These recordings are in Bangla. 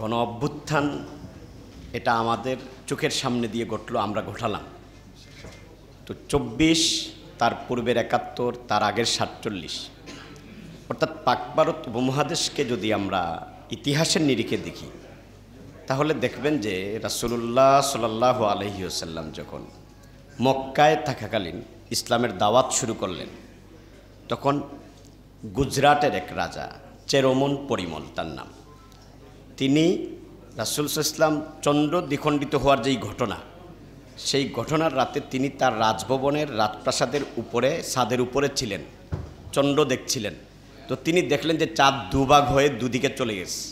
গণ অভ্যুত্থান এটা আমাদের চোখের সামনে দিয়ে ঘটলো, আমরা ঘটালাম। তো ২৪, তার পূর্বের ৭১, তার আগের ৪৭, অর্থাৎ পাক ভারত উপমহাদেশকে যদি আমরা ইতিহাসের নিরিখে দেখি তাহলে দেখবেন যে রাসূলুল্লাহ সাল্লাল্লাহু আলাইহি ওয়াসাল্লাম যখন মক্কায় থাকাকালীন ইসলামের দাওয়াত শুরু করলেন, তখন গুজরাটের এক রাজা চেরোমন পরিমল তার নাম, তিনি রাসূল সাল্লাল্লাহু আলাইহি ওয়াসাল্লাম চন্দ্র দ্বিখণ্ডিত হওয়ার যেই ঘটনা, সেই ঘটনার রাতে তিনি তার রাজভবনের রাজপ্রাসাদের উপরে, ছাদের উপরে ছিলেন, চন্দ্র দেখছিলেন। তো তিনি দেখলেন যে চাঁদ দুভাগ হয়ে দুদিকে চলে গেছে।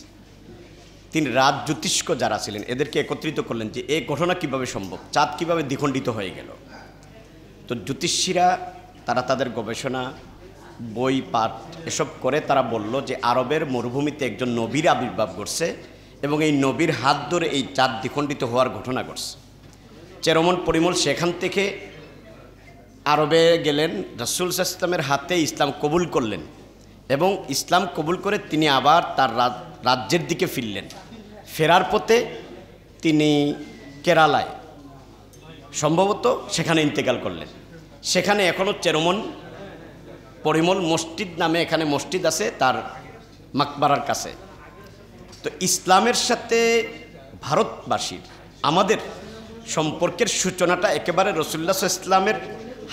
তিনি রাজ জ্যোতিষ্ক যারা ছিলেন এদেরকে একত্রিত করলেন যে এই ঘটনা কিভাবে সম্ভব, চাঁদ কিভাবে দ্বিখণ্ডিত হয়ে গেল। তো জ্যোতিষীরা তারা তাদের গবেষণা, বই পাঠ এসব করে তারা বলল যে আরবের মরুভূমিতে একজন নবীর আবির্ভাব ঘটছে এবং এই নবীর হাত ধরে এই চাঁদ দ্বিখণ্ডিত হওয়ার ঘটনা ঘটছে। চেরোমন পরিমল সেখান থেকে আরবে গেলেন, রাসূল সাল্লাল্লাহু আলাইহি ওয়াসাল্লামের হাতে ইসলাম কবুল করলেন এবং ইসলাম কবুল করে তিনি আবার তার রাজ্যের দিকে ফিরলেন। ফেরার পথে তিনি কেরালায় সম্ভবত সেখানে ইন্তেকাল করলেন। সেখানে এখনও চেরোমন পরিমল মসজিদ নামে এখানে মসজিদ আছে তার মাকবারার কাছে। তো ইসলামের সাথে ভারতবাসীর আমাদের সম্পর্কের সূচনাটা একেবারে রাসূলুল্লাহ সাল্লাল্লাহু আলাইহি ওয়াসাল্লামের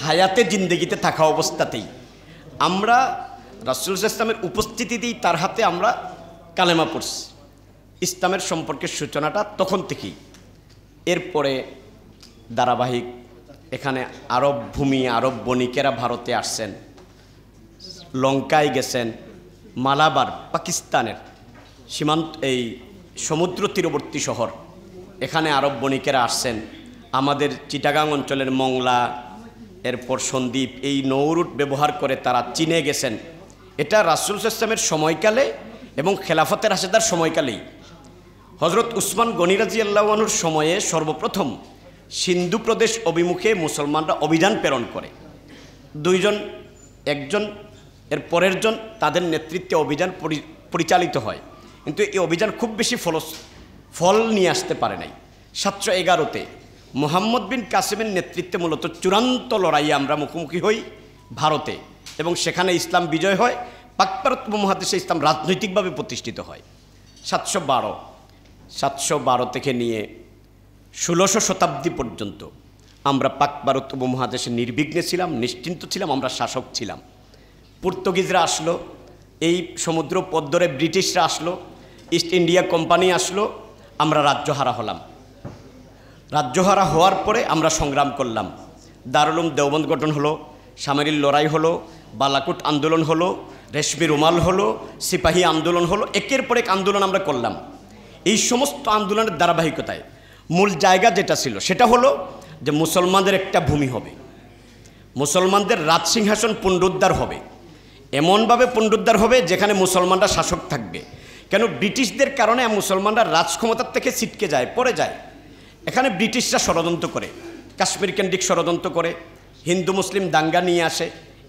হায়াতে জিন্দেগিতে থাকা অবস্থাতেই আমরা রাসূল সাল্লাল্লাহু আলাইহি ওয়াসাল্লামের উপস্থিতিতেই তার হাতে আমরা কালেমা পড়ছি। ইসলামের সম্পর্কের সূচনাটা তখন থেকেই। এরপরে ধারাবাহিক এখানে আরব ভূমি, আরব বণিকেরা ভারতে আসছেন, লঙ্কায় গেছেন, মালাবার পাকিস্তানের সীমান্ত এই সমুদ্র তীরবর্তী শহর, এখানে আরব বণিকেরা আসছেন। আমাদের চিটাগাং অঞ্চলের মংলা, এরপর সন্দ্বীপ, এই নৌরুট ব্যবহার করে তারা চীনে গেছেন। এটা রাসূল সাল্লাল্লাহু আলাইহি ওয়াসাল্লামের সময়কালে এবং খেলাফতে রাশেদার সময়কালেই। হযরত উসমান গনি রাদিয়াল্লাহু আনহুর সময়ে সর্বপ্রথম সিন্ধু প্রদেশ অভিমুখে মুসলমানরা অভিযান প্রেরণ করে। দুইজন, একজন এর পরের জন, তাদের নেতৃত্বে অভিযান পরিচালিত হয়, কিন্তু এই অভিযান খুব বেশি ফল নিয়ে আসতে পারে নাই। ৭১১তে মুহাম্মদ বিন কাসিমের নেতৃত্বে মূলত চূড়ান্ত লড়াইয়ে আমরা মুখোমুখি হই ভারতে এবং সেখানে ইসলাম বিজয় হয়। পাক ভারত উপমহাদেশে ইসলাম রাজনৈতিকভাবে প্রতিষ্ঠিত হয়। ৭১২ থেকে নিয়ে ১৬শ শতাব্দী পর্যন্ত আমরা পাক ভারত উপমহাদেশে নির্বিঘ্নে ছিলাম, নিশ্চিন্ত ছিলাম, আমরা শাসক ছিলাম। পর্তুগিজরা আসলো, এই সমুদ্র পথ ধরে ব্রিটিশরা আসলো, ইস্ট ইন্ডিয়া কোম্পানি আসলো, আমরা রাজ্যহারা হলাম। রাজ্যহারা হওয়ার পরে আমরা সংগ্রাম করলাম। দারুল উলুম দেওবন্দ গঠন হলো, সামরিক লড়াই হলো, বালাকুট আন্দোলন হলো, রেশমি রুমাল হলো, সিপাহী আন্দোলন হলো, একের পর এক আন্দোলন আমরা করলাম। এই সমস্ত আন্দোলনের ধারাবাহিকতায় মূল জায়গা যেটা ছিল সেটা হলো যে মুসলমানদের একটা ভূমি হবে, মুসলমানদের রাজসিংহাসন পুনরুদ্ধার হবে, এমনভাবে পুনরুদ্ধার হবে যেখানে মুসলমানরা শাসক থাকবে। কেন ব্রিটিশদের কারণে মুসলমানরা রাজক্ষমতার থেকে ছিটকে যায়, পড়ে যায়। এখানে ব্রিটিশরা ষড়যন্ত্র করে, কাশ্মীর কেন্দ্রিক ষড়যন্ত্র করে, হিন্দু মুসলিম দাঙ্গা নিয়ে আসে।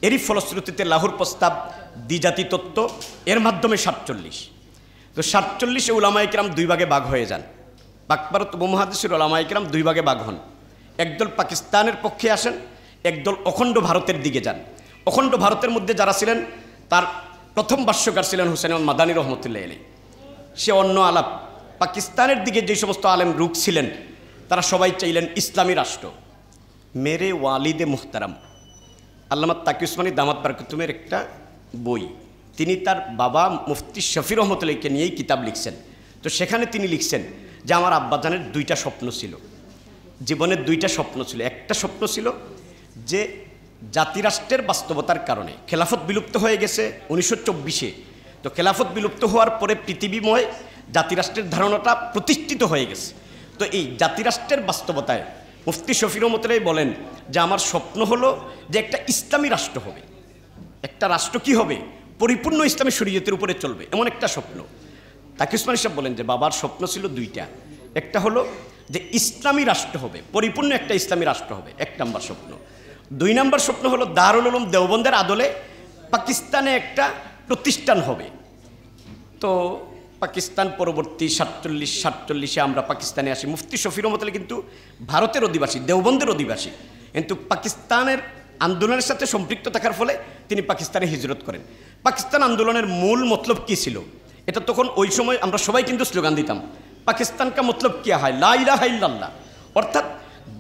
এরই ফলশ্রুতিতে লাহোর প্রস্তাব, দ্বিজাতি তত্ত্ব, এর মাধ্যমে ৪৭। তো ৪৭-এ উলামায়ে কেরাম দুই ভাগে ভাগ হয়ে যান। পাক ভারত উপমহাদেশের উলামায়ে কেরাম দুই ভাগে ভাগ হন। একদল পাকিস্তানের পক্ষে আসেন, একদল অখণ্ড ভারতের দিকে যান। অখণ্ড ভারতের মধ্যে যারা ছিলেন তার প্রথম ভাষ্যকার ছিলেন হুসাইন মাদানী রহমতুল্লাহ আলাইহি। সে অন্য আলাপ। পাকিস্তানের দিকে যে সমস্ত আলেম রুখ ছিলেন তারা সবাই চাইলেন ইসলামী রাষ্ট্র। মেরে ওয়ালিদে মুহতারাম আল্লামা তাকি উসমানী দামাত বারকাতুমের একটা বই, তিনি তার বাবা মুফতি শফি রহমতুল্লাহকে নিয়েই কিতাব লিখছেন। তো সেখানে তিনি লিখছেন যে আমার আব্বাজানের দুইটা স্বপ্ন ছিল, জীবনের দুইটা স্বপ্ন ছিল। একটা স্বপ্ন ছিল যে জাতিরাষ্ট্রের বাস্তবতার কারণে খেলাফত বিলুপ্ত হয়ে গেছে ১৯২৪-এ। তো খেলাফত বিলুপ্ত হওয়ার পরে পৃথিবীময় জাতিরাষ্ট্রের ধারণাটা প্রতিষ্ঠিত হয়ে গেছে। তো এই জাতিরাষ্ট্রের বাস্তবতায় মুফতি শফি রহমতুল্লাহ বলেন যে আমার স্বপ্ন হলো যে একটা ইসলামী রাষ্ট্র হবে, একটা রাষ্ট্র কি হবে, পরিপূর্ণ ইসলামী শরীয়তের উপরে চলবে, এমন একটা স্বপ্ন। তাকি উসমানী সাহেব বলেন যে বাবার স্বপ্ন ছিল দুইটা। একটা হলো যে ইসলামী রাষ্ট্র হবে, পরিপূর্ণ একটা ইসলামী রাষ্ট্র হবে, ১ নম্বর স্বপ্ন। ২ নম্বর স্বপ্ন হলো দারুল উলুম দেওবন্দের আদলে পাকিস্তানে একটা প্রতিষ্ঠান হবে। তো পাকিস্তান পরবর্তী 47 আমরা পাকিস্তানে আসি। মুফতি শফির রহমত আলী কিন্তু ভারতের অধিবাসী, দেওবন্দের অধিবাসী, কিন্তু পাকিস্তানের আন্দোলনের সাথে সম্পৃক্ত থাকার ফলে তিনি পাকিস্তানে হিজরত করেন। পাকিস্তান আন্দোলনের মূল মতলব কী ছিল? এটা তখন ওই সময় আমরা সবাই কিন্তু স্লোগান দিতাম, পাকিস্তান কা মতলব কিয়া হয়, লা ইলাহা ইল্লাল্লাহ। অর্থাৎ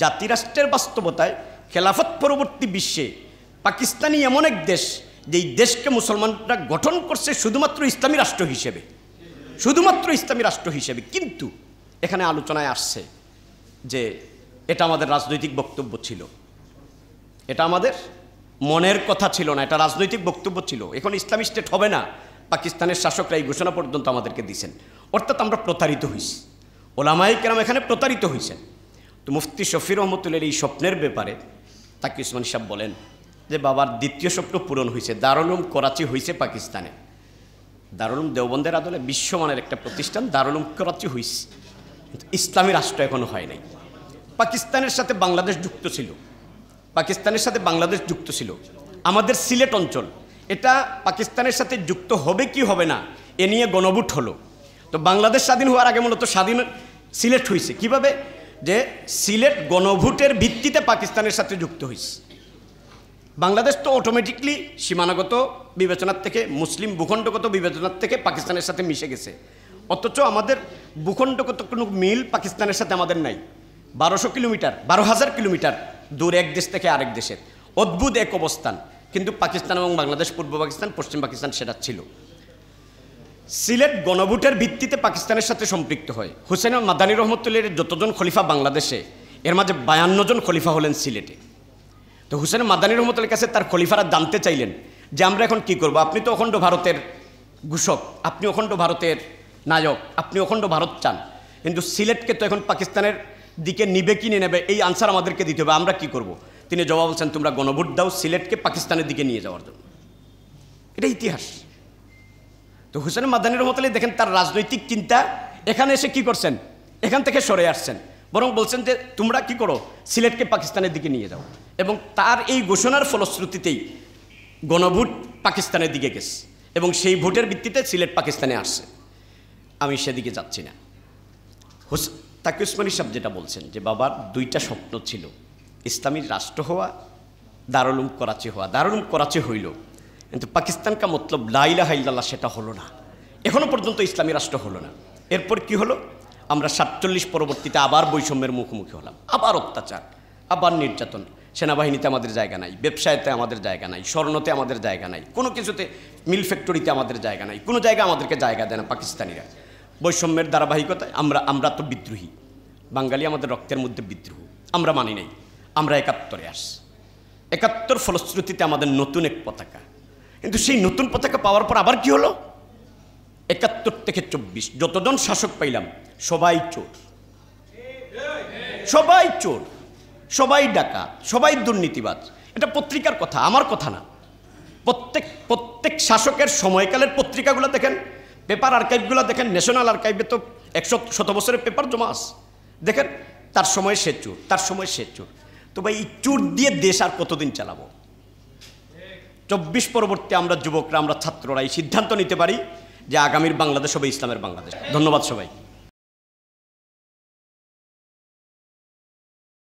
জাতিরাষ্ট্রের বাস্তবতায় খেলাফত পরবর্তী বিশ্বে পাকিস্তানই এমন এক দেশ যেই দেশকে মুসলমানরা গঠন করছে শুধুমাত্র ইসলামী রাষ্ট্র হিসেবে, শুধুমাত্র ইসলামী রাষ্ট্র হিসেবে। কিন্তু এখানে আলোচনায় আসছে যে এটা আমাদের রাজনৈতিক বক্তব্য ছিল, এটা আমাদের মনের কথা ছিল না, এটা রাজনৈতিক বক্তব্য ছিল। এখন ইসলামী স্টেট হবে না, পাকিস্তানের শাসকরা এই ঘোষণা পর্যন্ত আমাদেরকে দিয়েছেন। অর্থাৎ আমরা প্রতারিত হয়েছি, ওলামায়ে কেরাম এখানে প্রতারিত হয়েছেন। তো মুফতি শফির রহমতুল্লাহর এই স্বপ্নের ব্যাপারে তাকি উসমানী সাহেব বলেন যে বাবার দ্বিতীয় স্বপ্ন পূরণ হয়েছে, দারুল উলুম করাচি হয়েছে পাকিস্তানে। দারুল উলুম দেওবন্দের আদলে বিশ্বমানের একটা প্রতিষ্ঠান, দারুল উলুম করাচি হয়েছে, কিন্তু ইসলামী রাষ্ট্র এখনো হয় নাই। পাকিস্তানের সাথে বাংলাদেশ যুক্ত ছিল, পাকিস্তানের সাথে বাংলাদেশ যুক্ত ছিল। আমাদের সিলেট অঞ্চল এটা পাকিস্তানের সাথে যুক্ত হবে কি হবে না এ নিয়ে গণভোট হলো। তো বাংলাদেশ স্বাধীন হওয়ার আগে মূলত স্বাধীন সিলেট হয়েছে কিভাবে, যে সিলেট গণভোটের ভিত্তিতে পাকিস্তানের সাথে যুক্ত হয়েছে। বাংলাদেশ তো অটোমেটিকলি সীমানাগত বিবেচনার থেকে, মুসলিম ভূখণ্ডগত বিবেচনার থেকে পাকিস্তানের সাথে মিশে গেছে। অথচ আমাদের ভূখণ্ডগত কোনো মিল পাকিস্তানের সাথে আমাদের নাই। 1200 কিলোমিটার, 12,000 কিলোমিটার দূর এক দেশ থেকে আরেক দেশের, অদ্ভুত এক অবস্থান। কিন্তু পাকিস্তান এবং বাংলাদেশ, পূর্ব পাকিস্তান, পশ্চিম পাকিস্তান সেটা ছিল। সিলেট গণভোটের ভিত্তিতে পাকিস্তানের সাথে সম্পৃক্ত হয়। হুসেন মাদানী রহমতুল্লাহর যতজন খলিফা বাংলাদেশে, এর মাঝে 52 জন খলিফা হলেন সিলেটে। তো হুসেন মাদানী রহমতুল্লাহর কাছে তার খলিফারা জানতে চাইলেন যে আমরা এখন কি করব, আপনি তো অখণ্ড ভারতের ঘোষক, আপনি অখণ্ড ভারতের নায়ক, আপনি অখণ্ড ভারত চান, কিন্তু সিলেটকে তো এখন পাকিস্তানের দিকে নিবে কি নেবে, এই আনসার আমাদেরকে দিতে হবে, আমরা কি করব? তিনি জবাব বলছেন, তোমরা গণভোট দাও সিলেটকে পাকিস্তানের দিকে নিয়ে যাওয়ার জন্য। এটা ইতিহাস। তো হুসেন মাদানী রহমতুল্লাহ দেখেন তার রাজনৈতিক চিন্তা এখানে এসে কি করছেন, এখান থেকে সরে আসছেন, বরং বলছেন যে তোমরা কি করো, সিলেটকে পাকিস্তানের দিকে নিয়ে যাও। এবং তার এই ঘোষণার ফলশ্রুতিতেই গণভোট পাকিস্তানের দিকে গেছে এবং সেই ভোটের ভিত্তিতে সিলেট পাকিস্তানে আসছে। আমি সেদিকে যাচ্ছি না। তাকি উসমানী সাহেব যেটা বলছেন যে বাবার দুইটা স্বপ্ন ছিল, ইসলামী রাষ্ট্র হওয়া, দারুল উলুম করাচি হওয়া। দারুল উলুম করাচি হইল, কিন্তু পাকিস্তান কা মতলব লা ইলাহা ইল্লাল্লাহ সেটা হলো না, এখনও পর্যন্ত ইসলামী রাষ্ট্র হলো না। এরপর কি হলো, আমরা 47 পরবর্তীতে আবার বৈষম্যের মুখোমুখি হলাম, আবার অত্যাচার, আবার নির্যাতন। সেনাবাহিনীতে আমাদের জায়গা নাই, ব্যবসায়তে আমাদের জায়গা নাই, স্বর্ণতে আমাদের জায়গা নাই, কোনো কিছুতে, মিল ফ্যাক্টরিতে আমাদের জায়গা নাই, কোনো জায়গা আমাদেরকে জায়গা দেয় না পাকিস্তানিরা। বৈষম্যের ধারাবাহিকতায় আমরা তো বিদ্রোহী, বাঙালি আমাদের রক্তের মধ্যে বিদ্রোহ, আমরা মানি নাই। আমরা 71-এ আসছি, 71 ফলশ্রুতিতে আমাদের নতুন এক পতাকা। কিন্তু সেই নতুন পতাকা পাওয়ার পর আবার কি হলো, 71 থেকে 24 যতজন শাসক পাইলাম সবাই চোর, সবাই চোর, সবাই ডাকাত, সবাই দুর্নীতিবাজ। এটা পত্রিকার কথা, আমার কথা না। প্রত্যেক শাসকের সময়কালের পত্রিকাগুলো দেখেন, পেপার আর্কাইভগুলো দেখেন, ন্যাশনাল আর্কাইভে তো 100 বছরের পেপার জমা আছে, দেখেন তার সময় সে চোর, তার সময় সে চোর। তো ভাই এই চোর দিয়ে দেশ আর কতদিন চালাবো? 24 পরবর্তী আমরা যুবকরা, আমরা ছাত্ররা এই সিদ্ধান্ত নিতে পারি যে আগামীর বাংলাদেশ হবে ইসলামের বাংলাদেশ। ধন্যবাদ সবাই।